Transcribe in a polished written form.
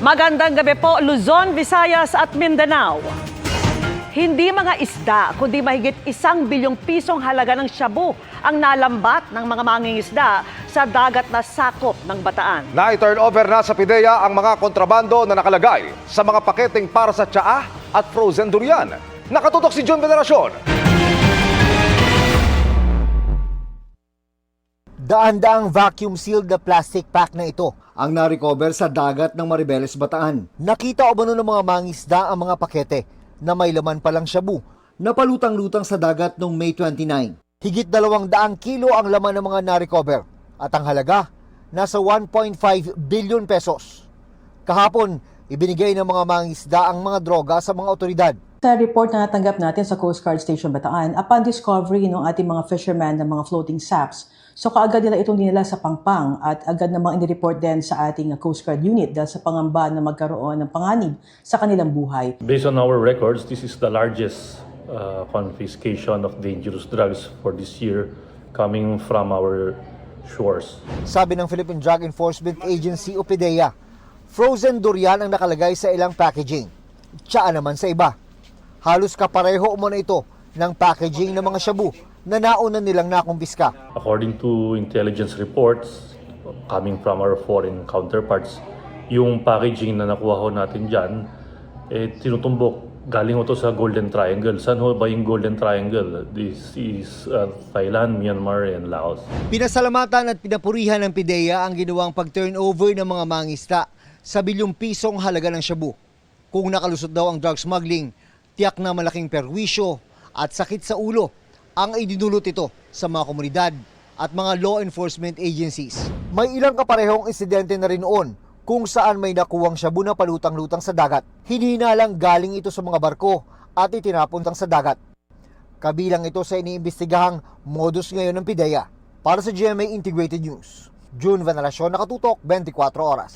Magandang gabi po, Luzon, Visayas at Mindanao. Hindi mga isda, kundi mahigit 1 bilyong pisong halaga ng shabu ang nalambat ng mga mangingisda sa dagat na sakop ng Bataan. Na-turnover na sa PIDEA ang mga kontrabando na nakalagay sa mga paketeng para sa tsaa at frozen durian. Nakatutok si John Veneracion. Daan-daang vacuum-sealed na plastic pack na ito ang na-recover sa dagat ng Maribeles, Bataan. Nakita o ba ng mga mangisda ang mga pakete na may laman palang shabu na palutang-lutang sa dagat noong May 29. Higit 200 kilo ang laman ng mga na-recover at ang halaga nasa 1.5 billion pesos. Kahapon, ibinigay ng mga mangisda ang mga droga sa mga otoridad. Sa report na natanggap natin sa Coast Guard Station Bataan, upon discovery ng ating mga fishermen ng mga floating saps, so kaagad nila itong dinala sa Pangpang at agad namang inireport din sa ating Coast Guard unit dahil sa pangamba na magkaroon ng panganib sa kanilang buhay. Based on our records, this is the largest confiscation of dangerous drugs for this year coming from our shores. Sabi ng Philippine Drug Enforcement Agency o PIDEA, frozen durian ang nakalagay sa ilang packaging. Tsaa naman sa iba. Halos kapareho umano ito ng packaging ng mga shabu na nauna nilang nakumpiska. According to intelligence reports coming from our foreign counterparts, yung packaging na nakuha ho natin dyan, tinutumbok. Galing ito sa Golden Triangle. Saan ho ba yung Golden Triangle? This is Thailand, Myanmar, and Laos. Pinasalamatan at pinapurihan ng PIDEA ang ginawang pag-turnover ng mga mangisda sa bilyong pisong halaga ng shabu. Kung nakalusot daw ang drug smuggling, tiyak na malaking perwisyo at sakit sa ulo ang idinulot ito sa mga komunidad at mga law enforcement agencies. May ilang kaparehong insidente na rin noon kung saan may nakuwang shabu na palutang-lutang sa dagat. Hinihinalang galing ito sa mga barko at itinapuntang sa dagat. Kabilang ito sa iniimbestigahang modus ngayon ng PIDEA. Para sa GMA Integrated News, June Veneracion, Nakatutok, 24 Oras.